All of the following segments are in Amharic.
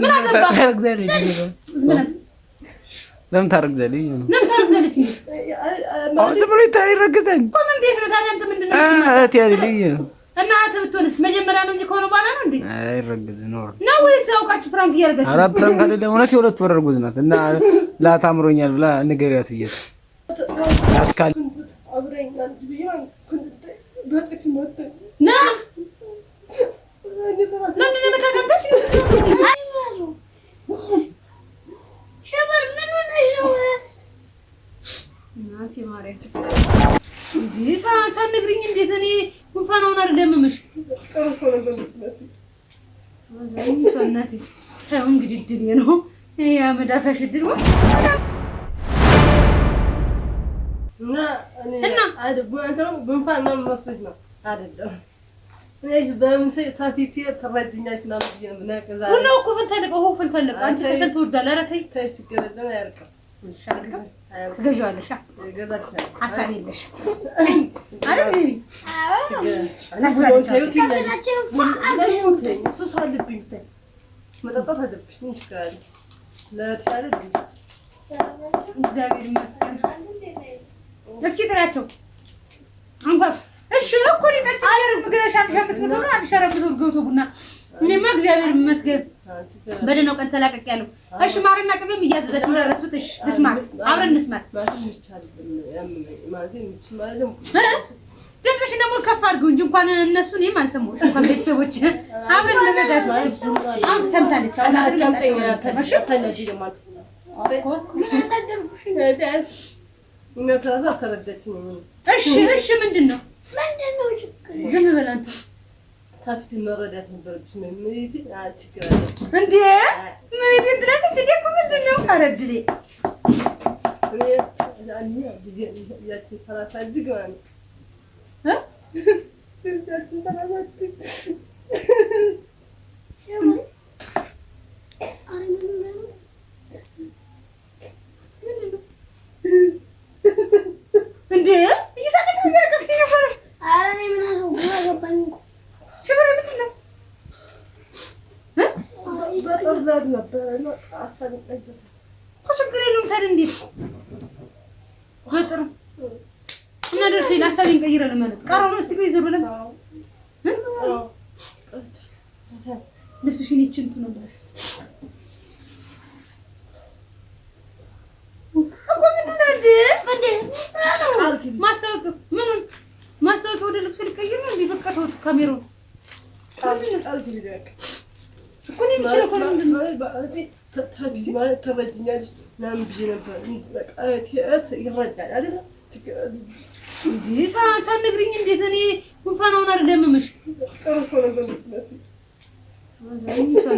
ምን አገባ ታረግዛለች ለምን ታረግዛለች ለምን ታረግዛለች አሁን ዝም ብሎ ይረግዛል እኮ ምን ቤት ነው ታዲያ አንተ ምንድን ነው እህቴ አይደለኝ እና እህትህ ብትሆንስ መጀመሪያ ነው እንጂ ከሆነ በኋላ ነው እንዴ አይረግዝ ኖር ነው ወይስ አውቃችሁ ፕራንክ እያደረጋችሁ ኧረ ፕራንክ አይደለም እውነት የሁለት ወር እርጉዝ ናት እና ላታምሮኛል ብላ ንገሪያት ብዬሽ አትካል አብረኝ አንድ ቢሆን በጥፍ ሞት ና ለምን ለመታተንተሽ አይማዙ ሸበር ምን ሆነሽ ነው እናቴ ማርያም እንዴ ሳንግሪኝ እንዴት እኔ ጉንፋናውን አይደለም መምሽ ጥሩ ሰው ነበር የምትመስል እናቴ ታው እንግዲህ ድል ነው ያ መዳፋሽ ድል ነው እና አይደለም ጉንፋን ነው መስሎኝ ነው አይደለም እኔ በምንሰይ ታፊት ተረጅኛች ነው ምናከዛ ሁሉ እኮ ፈልተለቀ አንቺ ከሰል ትወዳለህ ኧረ ተይ ተይ ችግር የለም አያርቅም ትገዣዋለሽ ሀሳብ የለሽ አይደል ሱስ አለብኝ መጠጣት አለብሽ ምን ችግር አለ ለተሻለ እግዚአብሔር ይመስገን እስኪ ጥሪያቸው አንኳት እሺ እኮ ሊጠጭ ያረብ ምግዳሽ አንድ ሻምስ መቶራ አንድ ሻረብ ገብቶ ቡና እኔማ እግዚአብሔር ይመስገን በደህናው ቀን ተላቀቅ ያለው እሺ ማርና ቅቤም እያዘዘች ነው ረሱት እሺ ልስማት አብረን እንስማት ድምፅሽ ደግሞ ከፍ አድርገው እንጂ እንኳን እነሱ እኔም አልሰማሁሽ እንኳን ቤተሰቦች አብረን ለመዳት አሁን ሰምታለች እሺ ምንድን ነው ዝም በል አንተ ታፊት መረዳት ነበርብሽ ምንት አትችግር እንዴ ምን እንትለሽ እኮ ምንድን ነው አረድሌ እኔ ጊዜ ያቺ 30 ድግማን እንዴ ይሳቀቅ ይርቀስ ይፈር አረኔ ምን አሰው ገባኝ ሽብር ምንድን ነው በጣም ነበር ነው አሳብ ጠይዘ ችግር የለውም ታዲያ እንዴት በጥሩ እና ደርሶ ላሳቢን ቀይረ ለማለት ቀረው ነው እስኪ ይዘሩ ለማ ልብስሽን ይችንቱ ነው ማስታወቂያ ወደ ልብስ ሊቀይር ነው እንዴ በቃ ተውት ካሜራውን ቃልክ ሊደቅ እኮ ነው የሚችለው እኮ ነው ታፊት ማለት ተረጅኛለሽ ምናምን ብዬሽ ነበር በቃ እህት ይረዳል አይደል እንዴ ሳንግሪኝ እንዴት እኔ ጉንፋናውን አይደለም መምሽ ጥሩ ሰው ነበር የምትመስል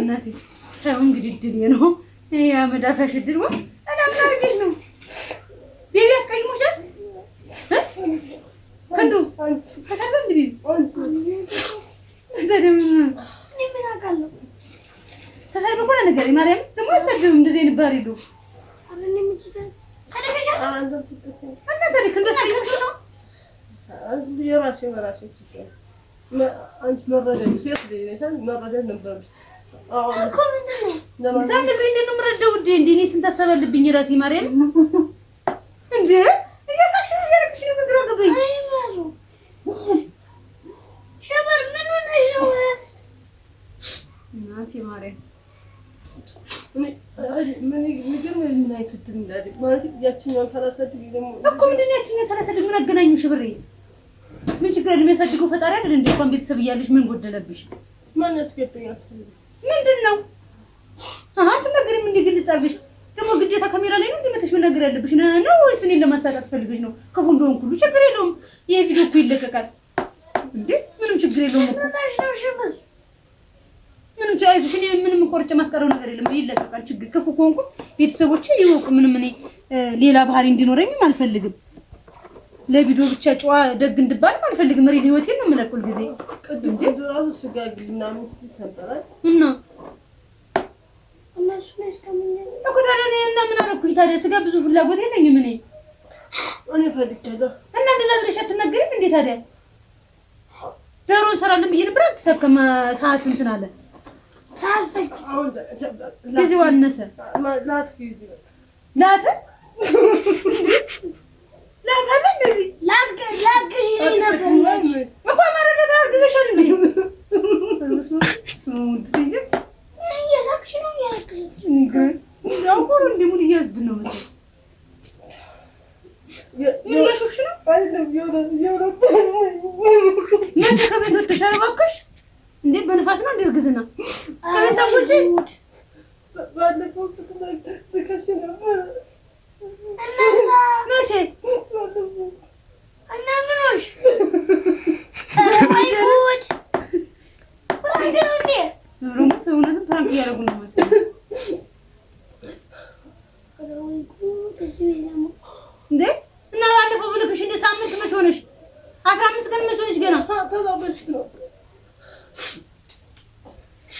እናቴ ታው እንግዲህ ድል ነው ያ መዳፋሽ ድል ነው እና ምን አድርገሽ ነው ቤቢ አስቀይሞሻል ከንዱ ከሰበ እንዴ ቤቢ ደደም እኔ ምን አውቃለሁ ተሳይበ ቆና ነገር ማርያም ደግሞ አሰደም እንደዚህ ነበር ይሉ አረኔ ምትዘን ከደረሻ አንተም ስትተኝ እና ታሪክ እንደስቀይሞሽ ነው አዝብ የራሴ ችግር አንቺ መረዳት ሴት ለይነሳል መረዳት ነበርሽ እኮ ምንድን ነው ሳንግሪኝ እንደው ምረዳው እንዴ እኔ ስንት አሰበልብኝ ራሴ ማርያም እንዴ እያሳክሽ ያረክሽ ነው ግራ ገበኝ አይማዙ ሸበር ምን ሆነሽ ነው እናቴ ማርያም ምን አይተት እንዳለ ማለት ያቺኛው 30 ዲግሪ ደግሞ እኮ ምንድን ነው ያቺኛው 30 ዲግሪ ምን አገናኙሽ ብሬ ምን ችግር አለ የሚያሳድገው ፈጣሪ አይደል እንዴ እንኳን ቤተሰብ እያለሽ ምን ጎደለብሽ ማን ያስገባኛል ምንድን ነው አሃ ተነግሪም እንዴ ግልጽ አድርገሽ ደግሞ ግዴታ ካሜራ ላይ ነው እንደመተሽ መናገር ያለብሽ ነው ወይስ እኔን ለማሳጣት ፈልገሽ ነው ከፉ እንደሆንኩ ሁሉ ችግር የለውም ይሄ ቪዲዮ እኮ ይለቀቃል እንዴ ምንም ችግር የለውም እኮ ሽብር ምንም ቻይዙሽ እኔ ምንም ቆርጬ ማስቀረው ነገር የለም ይለቀቃል ችግር ከፉ ኮንኩ ቤተሰቦቼ ይወቁ ምንም እኔ ሌላ ባህሪ እንዲኖረኝም አልፈልግም ለቪዲዮ ብቻ ጨዋ ደግ እንድባል አልፈልግም ሪል ህይወቴን ነው የምለቁል ጊዜ ቅድም ራሱ ስጋግልና ምስል ተንጠራ እና እነሱ ላይ እስከምን እኮ ታዲያ እና ምን አደረኩኝ ታዲያ ስጋ ብዙ ፍላጎት የለኝም እኔ ፈልጌያለሁ እና እንደዛ ብለሽ አትናገሪም እንዴ ታዲያ ዶሮ እንሰራለን ብዬሽ ነበር አልተሳካም ሰዓት እንትን አለ ጊዜው አነሰ። ላት አለ እንደዚህ ላግሽ ነበር እኮ ማረጋታ አግዘሻል እንዴ? እየሳቅሽ ነው ያልኩት። ያው ቆሮ እንደምን እያዝብን ነው መሰለኝ። ምን እያሾፍሽ ነው? መቼ ከቤት ወጥተሽ? ኧረ እባክሽ እንዴ! በንፋስ ነው እንደ እርግዝና ከቤተሰቦቼ ባለፈው ስትነግሪኝ ነበር። መቼ እና ምን ሆንሽ? ወይ ጉድ! ፕራንክ ነው እንዴ? እውነትም ፕራንክ እያደረጉ ነው መሰለኝ። ወይ ጉድ! እዚህ ነው እንዴ! እና ባለፈው ብልክሽ እንደ ሳምንት መች ሆነሽ? 15 ቀን መች ሆነሽ? ገና ተዛበሽ ነው።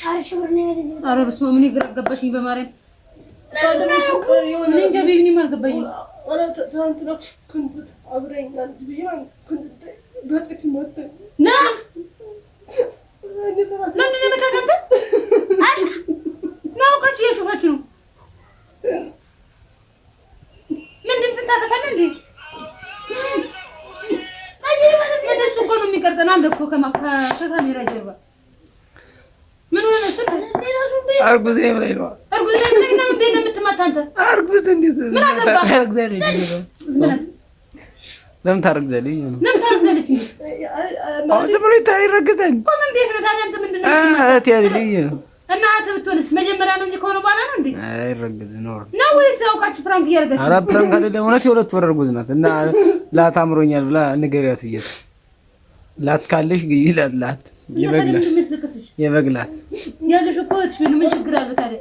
አርሽ ብር ነው ያለኝ። ኧረ በስመ አብ! እኔ ግራ ገባሽኝ በማርያም። እኔ እንጃ ቤቢንም አልገባኝም። ትናንትና ክንዱት አብረኝ አንድ ብዬ ክንዱት በጥፊ መታኝ። ለምንድን ነው የምታውቃት? ነው አውቃችሁ እያሾፋችሁ ነው። ምን ድምፅ ታጠፋለህ እንዴ? እሱ እኮ ነው የሚቀርጸን አለ እኮ ከካሜራ ጀርባ። ምን ሆነ ነው ስል አርጉዝ ነኝ ብላኝ ነው። አርጉዝ ነኝ ብላኝ ነው። ምን ቤት ነው የምትመታ አንተ? አርጉዝ እንዴት ምን አገባህ? ታረግዛለች? ለምን ታረግዛለች? ለምን ታረግዛለች? ዝም ብሎ ይረግዛል እኮ ምን ቤት ነው ታዲያ? አንተ ምንድን ነው እህቴ አይደለኝ እና እህትህ ብትሆንስ መጀመሪያ ነው እንጂ ከሆነ በኋላ ነው እንዴ? አይረግዝም ነው ነው ወይስ አውቃችሁ ፕራንክ እያደረጋችሁ? ኧረ ፕራንክ አይደለም። እውነት የሁለት ወር እርጉዝ ናት እና ላት አምሮኛል ብላ ንገሪያት ብዬሽ ነው። ላት ካለሽ ይላል ላት የበግላት ያለሽ እኮ እህትሽ ምን ችግር አለው ታዲያ?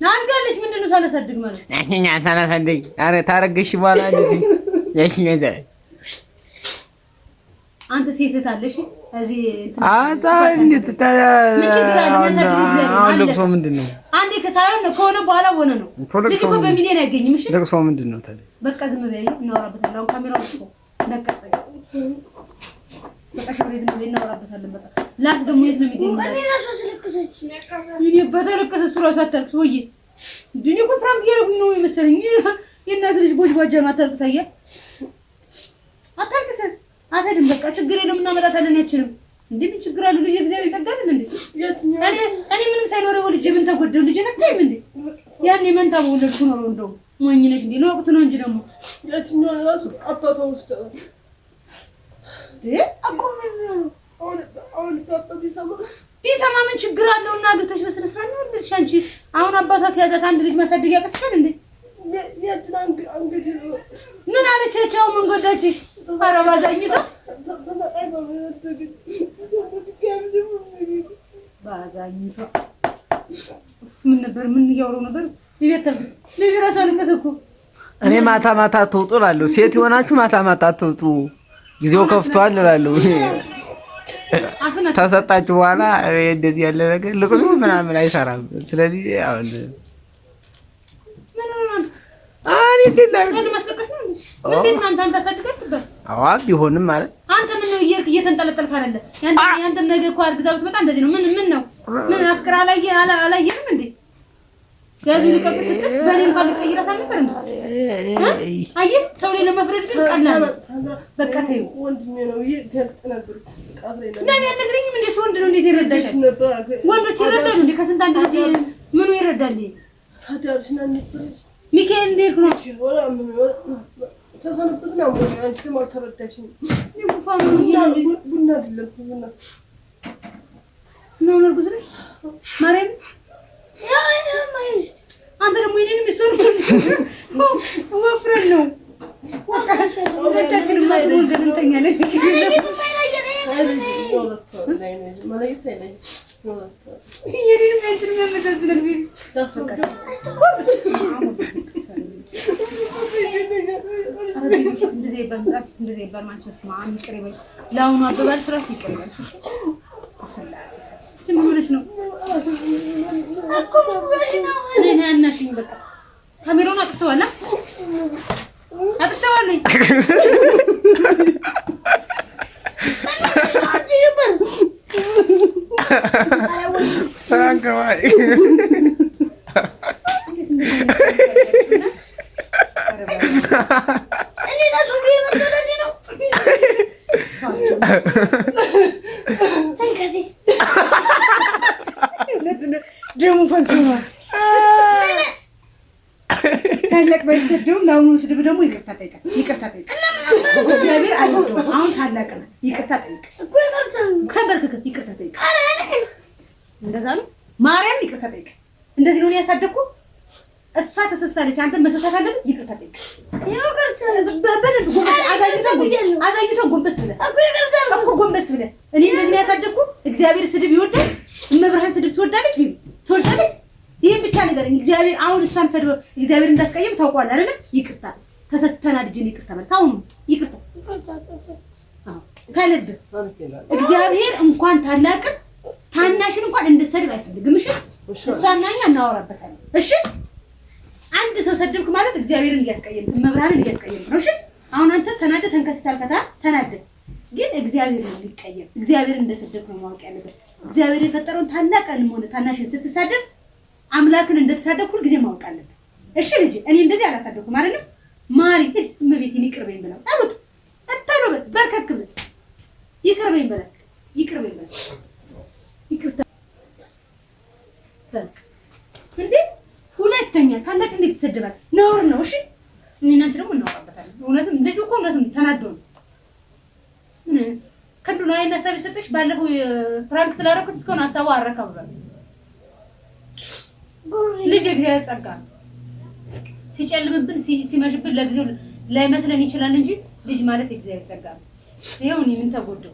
አድጋለች። ምንድን ነው ሳላሳድግ ማለት? ያቺኛ ሳላሳድግ ኧረ ታረግሽ በኋላ እንደዚህ ያቺኛ አንተ ሴት እህት አለሽ እዚህ እንዴት ታዲያ? ምን ችግር አለው? ያሳድግ እግዚአብሔር አሁን ለቅሶ ምንድን ነው? አንዴ ከሳይሆን ከሆነ በኋላ ሆነ ነው። ልጅ እኮ በሚሊዮን አይገኝም። እሺ ለቅሶ ምንድን ነው ታዲያ? በቃ ዝም በይ፣ እናወራበታለን። አሁን ካሜራው እኮ እንደቀጠለ በቃ ሸብሬ ዝም ብለን እናወራበታለን። በቃ ላት ደግሞ የት ነው የሚገኘው? እኔ ራሱ አስለቅሰች እኔ በተለቀሰ እሱ ራሱ አታልቅስ ወይ እንዴ? እኮ ፕራንክ እያደረጉኝ ነው የመሰለኝ። የእናት ልጅ ቦጅ ባጃ ነው። አታልቅስ። አየህ፣ አታልቅስ። አትሄድም። በቃ ችግር የለም እናመጣታለን። ያችንም እንዴ ምን ችግር አለው? ልጅ እግዚአብሔር ይሰጋልን እንዴ? እኔ ምንም ሳይኖረው ልጅ ምን ተጎደው? ልጅ ነካይም እንዴ? ያኔ መንታ በወለድኩ ኖሮ እንደው ሞኝ ነሽ እንዴ? ለወቅቱ ነው እንጂ ደግሞ ያችኛው ራሱ አባቷ ውስጥ እኮ አሁን ፓፓ ቢሰማ ምን ችግር አለው? እና ገብተሽ በስነ ስርዓት ነው እንደዚህ። አንቺ አሁን አባቷ ከያዛት አንድ ልጅ ማሳደግ ያቀጥሻል እንዴ? ምን አለቻቸው? ምን ጎዳችሽ? ኧረ ባዛኝቷ ባዛኝቷ ምን ነበር? ምን እያወራሁ ነበር? ቤት ተልብስ ቤት ራሱ አለቀሰ እኮ። እኔ ማታ ማታ አትውጡ እላለሁ። ሴት የሆናችሁ ማታ ማታ አትውጡ፣ ጊዜው ከፍቷል እላለሁ። ተሰጣችሁ በኋላ እንደዚህ ያለ ነገር ልቅሶ ምናምን አይሰራም። ስለዚህ አሁን ቢሆንም ማለት አንተ ምን ነው እየተንጠለጠልክ አይደለ? ያንተ ነገ እኮ አርግዛ ብትመጣ እንደዚህ ነው። ምን ነው ምን አፍቅር አላየንም እንዴ? ያዙ ልቀቅ ስትል በእኔም ካል ቀይራት አልነበር እንዴ? አየህ፣ ሰው ላይ ለመፍረድ ግን ቀላል ነው። በቃ ተይው። ወንድሜ ነው ይገልጥ ነበር። ለምን ያነግረኝም እንዴ? ወንድ ነው እንዴት ይረዳሽ? ወንዶች ይረዳሉ እንዴ? ከስንት አንድ ልጅ ምኑ ይረዳል? ታዳርሽና ንፍረሽ ሚካኤል እንዴት ነው? ተሰነብትና አንቺ ማለት ተረዳሽኝ። ይጉፋም ቡና አይደለም ቡና ነው ልጉዝ ነሽ ማርያም። አንተ ደግሞ ይሄንን መስወር ወፍረን ነው ወጣችን ማለት ነው። እንደንተኛ ለክ ይሄንን እንትን የሚያመሳስለው ቢል እንደዚህ በመጻፍ እንደዚህ በማንቸ ስማን ይቅር ይበል። ለአሁኑ አበባልሽ ራሱ ይቅር ይበል። ስላሴ ምን ሆነሽ ነው? እኔ አናሽኝ በቃ ካሜራውን አጥፍተዋል። አጥፍተዋል። ከባይ እኔ ራሱ የመጣለኝ ነው ተንከሲስ ደሙ ፈልቷል። ታላቅ ባይሰደውም ለአሁኑ ስድብ ደግሞ ይቅርታ ጠይቃል። እግዚአብሔር አይወደውም። አሁን ታላቅ ናት። ይቅርታ ጠይቅ እኮ ይቅርታ ከበርክክ ይቅርታ ጠይቅ። እንደዛ ነው። ማርያም ይቅርታ ጠይቅ። እንደዚህ ነው ያሳደግኩ። እሷ ተሰስታለች። አንተ መሰሳት አለብህ። ይቅርታ ጠይቅ። በደንብ አዛኝቶ ጎንበስ ብለህ እኮ ጎንበስ ብለህ እኔ እንደዚህ ነው ያሳደግኩ። እግዚአብሔር ስድብ ይወዳል። እመብርሃን ስድብ ትወዳለች። ትወዳለች። ይሄን ብቻ ነገር እግዚአብሔር አሁን እሷን ሰድቦ እግዚአብሔር እንዳስቀየም ታውቋል አይደል? ይቅርታ ተሰስተና ልጅን ይቅርታ ማለት አሁን ይቅርታ ከልብ እግዚአብሔር እንኳን ታላቅን ታናሽን እንኳን እንድትሰድብ አይፈልግም። እሺ እሷና እኛ እናወራበታለን። እሺ አንድ ሰው ሰድብክ ማለት እግዚአብሔርን እያስቀየምክ መብራንን እያስቀየምክ ነው። እሺ አሁን አንተ ተናደህ ተንከስሳል። ተናደህ ግን እግዚአብሔርን እንዲቀየም እግዚአብሔርን እንደሰደብክ ነው ማወቅ ያለበት። እግዚአብሔር የፈጠረውን ታላቅንም ሆነ ታናሽን ስትሳደብ አምላክን እንደተሳደብክ ሁሉ ጊዜ ማወቅ አለበት። እሺ ልጅ እኔ እንደዚህ አላሳደብኩም አይደለም ማሪ እጅ እመቤቴን ይቅር በይኝ ብለው አሉት። አታሎበት በርከክ ብል ይቅር በይኝ ብለው ይቅርታ በቃ እንዴ ሁለተኛ ታላቅ እንዴት ይሰደባል? ነውር ነው። እሺ እኔና አንቺ ደግሞ እናወራበታለን። እውነትም ልጁ እኮ እውነትም ተናዶ ነው። ከንዱ ነው አይና ሀሳብ የሰጠሽ ባለፈው ፍራንክ ስላደረኩት እስካሁን ሀሳቡ አረካ ብሏል። ልጅ እግዚአብሔር ጸጋ ሲጨልምብን ሲመሽብን ለጊዜው ላይመስለን ይችላል እንጂ ልጅ ማለት እግዚአብሔር ጸጋ ነው። ይሄው እኔ ምን ተጎደው